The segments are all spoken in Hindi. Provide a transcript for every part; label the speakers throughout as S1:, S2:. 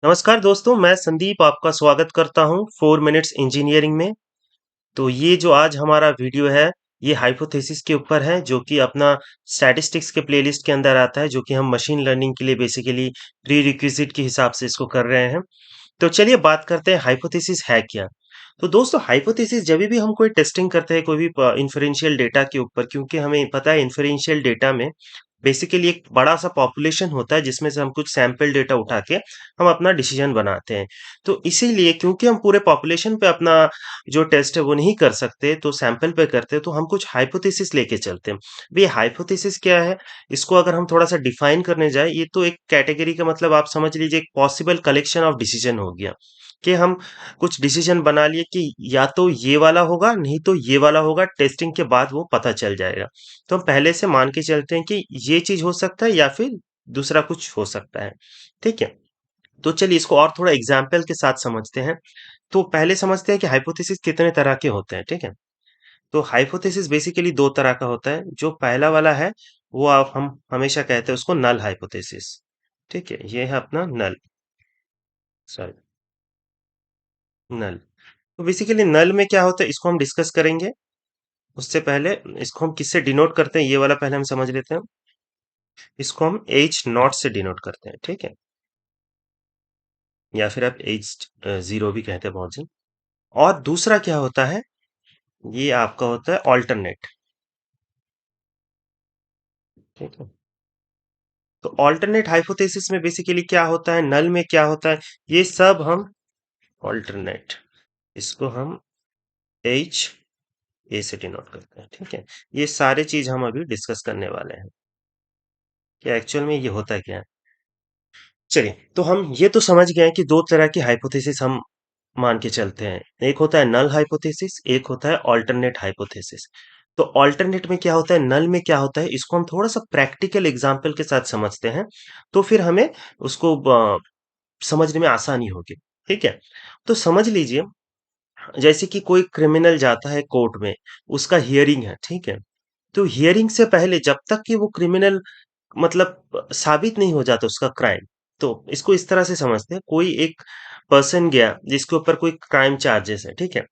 S1: नमस्कार दोस्तों, मैं संदीप आपका स्वागत करता हूं 4 मिनट्स इंजीनियरिंग में। तो ये जो आज हमारा वीडियो है, ये हाइपोथेसिस के ऊपर है जो कि अपना स्टैटिस्टिक्स के प्लेलिस्ट के अंदर आता है, जो कि हम मशीन लर्निंग के लिए बेसिकली प्री रिक्विजिट के हिसाब से इसको कर रहे हैं। तो चलिए बात करते हैं हाइपोथेसिस है क्या। तो दोस्तों हाइपोथेसिस जब भी हम कोई टेस्टिंग करते हैं कोई भी इन्फरेंशियल डेटा के ऊपर, क्योंकि हमें पता है इन्फरेंशियल डेटा में बेसिकली एक बड़ा सा पॉपुलेशन होता है जिसमें से हम कुछ सैंपल डेटा उठा के हम अपना डिसीजन बनाते हैं। तो इसीलिए क्योंकि हम पूरे पॉपुलेशन पे अपना जो टेस्ट है वो नहीं कर सकते, तो सैंपल पे करते हैं, तो हम कुछ हाइपोथेसिस लेके चलते हैं। ये हाइपोथेसिस क्या है, इसको अगर हम थोड़ा सा डिफाइन करने जाए, ये तो एक कैटेगरी का मतलब आप समझ लीजिए एक पॉसिबल कलेक्शन ऑफ डिसीजन हो गया कि हम कुछ डिसीजन बना लिए कि या तो ये वाला होगा, नहीं तो ये वाला होगा, टेस्टिंग के बाद वो पता चल जाएगा। तो हम पहले से मान के चलते हैं कि ये चीज हो सकता है या फिर दूसरा कुछ हो सकता है। ठीक है। तो चलिए इसको और थोड़ा एग्जाम्पल के साथ समझते हैं। तो पहले समझते हैं कि हाइपोथेसिस कितने तरह के होते हैं। ठीक है। तो हाइपोथेसिस बेसिकली दो तरह का होता है। जो पहला वाला है वो आप हम हमेशा कहते हैं उसको नल हाइपोथेसिस। ठीक है, ये है अपना नल। सॉरी, नल। तो बेसिकली नल में क्या होता है इसको हम डिस्कस करेंगे। उससे पहले इसको हम किससे डिनोट करते हैं ये वाला पहले हम समझ लेते हैं। इसको हम एच नॉट से डिनोट करते हैं। ठीक है, या फिर आप एच जीरो भी कहते हैं बहुत जन। और दूसरा क्या होता है, ये आपका होता है ऑल्टरनेट। ठीक है। तो ऑल्टरनेट हाइपोथेसिस में बेसिकली क्या होता है, नल में क्या होता है, ये सब हम ऑल्टरनेट, इसको हम एच ए से डिनोट करते हैं। ठीक है। ये सारे चीज हम अभी डिस्कस करने वाले हैं कि एक्चुअल में ये होता है क्या है। चलिए, तो हम ये तो समझ गए हैं कि दो तरह की हाइपोथेसिस हम मान के चलते हैं। एक होता है नल हाइपोथेसिस, एक होता है ऑल्टरनेट हाइपोथेसिस। तो ऑल्टरनेट में क्या होता है, नल में क्या होता है, इसको हम थोड़ा सा प्रैक्टिकल एग्जांपल के साथ समझते हैं, तो फिर हमें उसको समझने में आसानी होगी। ठीक है। तो समझ लीजिए, जैसे कि कोई क्रिमिनल जाता है कोर्ट में, उसका हियरिंग है। ठीक है। तो हियरिंग से पहले जब तक कि वो क्रिमिनल मतलब साबित नहीं हो जाता उसका क्राइम, तो इसको इस तरह से समझते हैं, कोई एक पर्सन गया जिसके ऊपर कोई क्राइम चार्जेस है। ठीक है।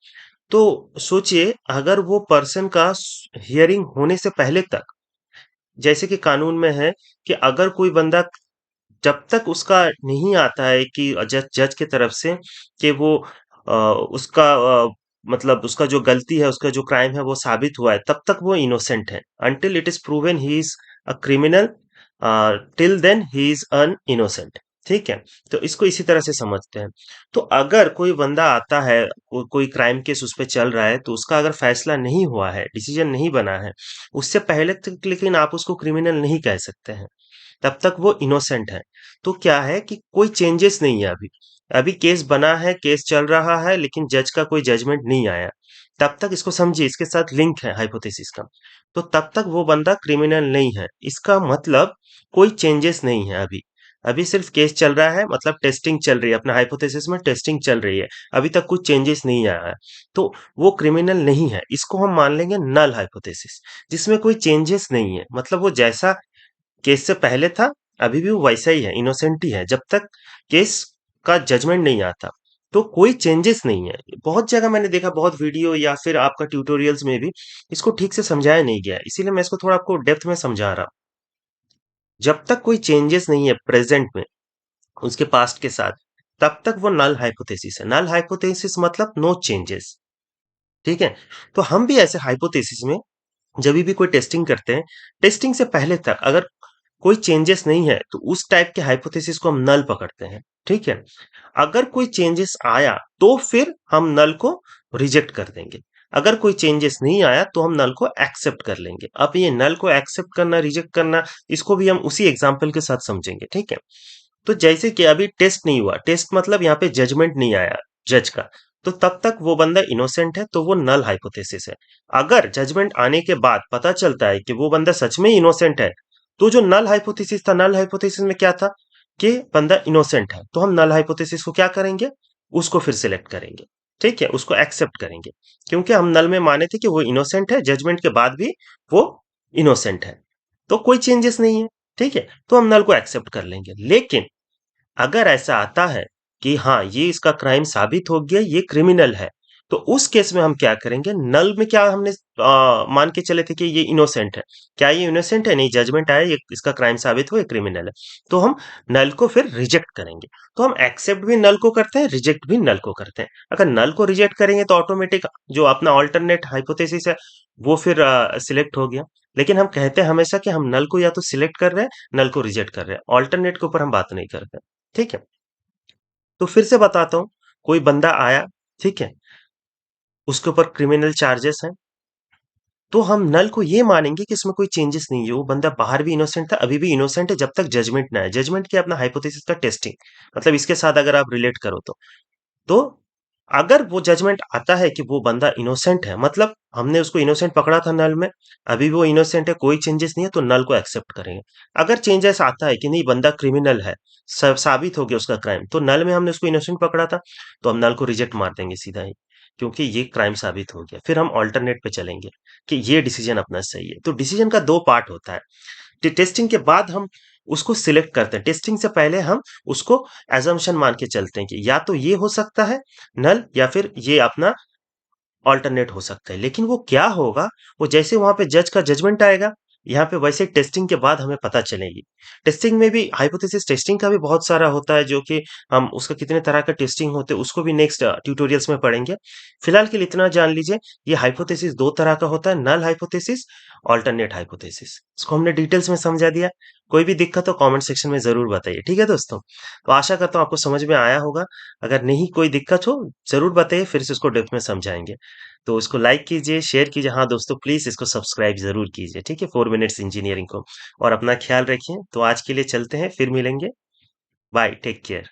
S1: तो सोचिए अगर वो पर्सन का हियरिंग होने से पहले तक, जैसे कि कानून में है कि अगर कोई बंदा जब तक उसका नहीं आता है कि जज जज की तरफ से कि वो उसका मतलब उसका जो गलती है, उसका जो क्राइम है वो साबित हुआ है, तब तक वो इनोसेंट है। Until it is proven he is a criminal, till then he is an innocent. ठीक है। तो इसको इसी तरह से समझते हैं। तो अगर कोई बंदा आता है, कोई क्राइम केस उस पे चल रहा है, तो उसका अगर फैसला नहीं हुआ है, डिसीजन नहीं बना है उससे पहले तक, लेकिन आप उसको क्रिमिनल नहीं कह सकते हैं, तब तक वो इनोसेंट है। तो क्या है कि कोई चेंजेस नहीं है अभी, अभी केस बना है, केस चल रहा है, लेकिन जज का कोई जजमेंट नहीं आया, तब तक इसको समझिए, इसके साथ लिंक है हाइपोथेसिस का। तो तब तक वो बंदा क्रिमिनल नहीं है, इसका मतलब कोई चेंजेस नहीं है अभी। अभी सिर्फ केस चल रहा है, मतलब टेस्टिंग चल रही है, अपना हाइपोथेसिस में टेस्टिंग चल रही है, अभी तक कुछ चेंजेस नहीं आया है। तो वो क्रिमिनल नहीं है, इसको हम मान लेंगे नल हाइपोथेसिस, जिसमें कोई चेंजेस नहीं है, मतलब वो जैसा केस से पहले था अभी भी वो वैसा ही है, इनोसेंट ही है, जब तक केस का जजमेंट नहीं आता। तो कोई चेंजेस नहीं है। बहुत जगह मैंने देखा, बहुत वीडियो या फिर आपका ट्यूटोरियल्स में भी इसको ठीक से समझाया नहीं गया है, इसीलिए मैं इसको थोड़ा आपको डेप्थ में समझा रहा हूँ। जब तक कोई चेंजेस नहीं है प्रेजेंट में उसके पास्ट के साथ, तब तक वो नल हाइपोथेसिस है। नल हाइपोथेसिस मतलब नो चेंजेस। ठीक है। तो हम भी ऐसे हाइपोथेसिस में जब भी कोई टेस्टिंग करते हैं, टेस्टिंग से पहले तक अगर कोई चेंजेस नहीं है, तो उस टाइप के हाइपोथेसिस को हम नल पकड़ते हैं। ठीक है। अगर कोई चेंजेस आया तो फिर हम नल को रिजेक्ट कर देंगे। अगर कोई चेंजेस नहीं आया तो हम नल को एक्सेप्ट कर लेंगे। अब ये नल को एक्सेप्ट करना, रिजेक्ट करना, इसको भी हम उसी एग्जाम्पल के साथ समझेंगे। ठीक है। तो जैसे कि अभी टेस्ट नहीं हुआ, टेस्ट मतलब यहाँ पे जजमेंट नहीं आया जज का, तो तब तक वो बंदा इनोसेंट है, तो वो नल हाइपोथेसिस है। अगर जजमेंट आने के बाद पता चलता है कि वो बंदा सच में इनोसेंट है, तो जो नल हाइपोथेसिस था, नल हाइपोथेसिस में क्या था कि बंदा इनोसेंट है, तो हम नल हाइपोथेसिस को क्या करेंगे, उसको फिर सिलेक्ट करेंगे। ठीक है, उसको एक्सेप्ट करेंगे, क्योंकि हम नल में माने थे कि वो इनोसेंट है, जजमेंट के बाद भी वो इनोसेंट है, तो कोई चेंजेस नहीं है। ठीक है, तो हम नल को एक्सेप्ट कर लेंगे। लेकिन अगर ऐसा आता है कि हाँ, ये इसका क्राइम साबित हो गया, ये क्रिमिनल है। तो उस केस में हम क्या करेंगे, नल में क्या हमने मान के चले थे कि ये इनोसेंट है। क्या ये इनोसेंट है? नहीं, जजमेंट आया, ये इसका क्राइम साबित हुआ, ये क्रिमिनल है। तो हम नल को फिर रिजेक्ट करेंगे। तो हम एक्सेप्ट भी नल को करते हैं, रिजेक्ट भी नल को करते हैं। अगर नल को रिजेक्ट करेंगे तो ऑटोमेटिक जो अपना अल्टरनेट हाइपोथेसिस है, वो फिर सिलेक्ट हो गया। लेकिन हम कहते हैं हमेशा कि हम नल को या तो सिलेक्ट कर रहे हैं, नल को रिजेक्ट कर रहे हैं। अल्टरनेट के ऊपर हम बात नहीं करते। ठीक है? तो फिर से बताता हूँ, कोई बंदा आया, ठीक है? उसके ऊपर क्रिमिनल चार्जेस हैं, तो हम नल को ये मानेंगे कि इसमें कोई चेंजेस नहीं है। वो बंदा बाहर भी इनोसेंट था, अभी भी इनोसेंट है, जब तक जजमेंट ना आए। जजमेंट क्या? अपना हाइपोथेसिस का टेस्टिंग। मतलब इसके साथ अगर आप रिलेट करो तो अगर वो जजमेंट आता है कि वो बंदा इनोसेंट है, मतलब हमने उसको इनोसेंट पकड़ा था नल में, अभी भी वो इनोसेंट है, कोई चेंजेस नहीं है, तो नल को एक्सेप्ट करेंगे। अगर चेंजेस आता है कि नहीं, बंदा क्रिमिनल है, साबित हो गया उसका क्राइम, तो नल में हमने उसको इनोसेंट पकड़ा था, तो हम नल को रिजेक्ट मार देंगे सीधा ही, क्योंकि ये क्राइम साबित हो गया। फिर हम ऑल्टरनेट पे चलेंगे कि ये डिसीजन अपना सही है। तो डिसीजन का दो पार्ट होता है। टेस्टिंग के बाद हम उसको सिलेक्ट करते हैं। टेस्टिंग से पहले हम उसको एजम्पशन मान के चलते हैं कि या तो ये हो सकता है नल, या फिर ये अपना ऑल्टरनेट हो सकता है। लेकिन वो क्या होगा, वो जैसे वहां पे जज का जजमेंट आएगा, यहाँ पे वैसे टेस्टिंग के बाद हमें पता चलेगी। टेस्टिंग में भी हाइपोथेसिस टेस्टिंग का भी बहुत सारा होता है, जो कि हम उसका कितने तरह का टेस्टिंग होते हैं उसको भी नेक्स्ट ट्यूटोरियल्स में पढ़ेंगे। फिलहाल के लिए इतना जान लीजिए, ये हाइपोथेसिस दो तरह का होता है, नल हाइपोथेसिस, ऑल्टरनेट हाइपोथेसिस। इसको हमने डिटेल्स में समझा दिया। कोई भी दिक्कत हो कमेंट सेक्शन में जरूर बताइए, ठीक है दोस्तों? तो आशा करता हूँ आपको समझ में आया होगा। अगर नहीं कोई दिक्कत हो, जरूर बताइए, फिर से इसको डेप्थ में समझाएंगे। तो इसको लाइक कीजिए, शेयर कीजिए। हाँ दोस्तों, प्लीज इसको सब्सक्राइब जरूर कीजिए, ठीक है? 4 मिनट्स इंजीनियरिंग को। और अपना ख्याल रखिए। तो आज के लिए चलते हैं, फिर मिलेंगे। Bye, take care.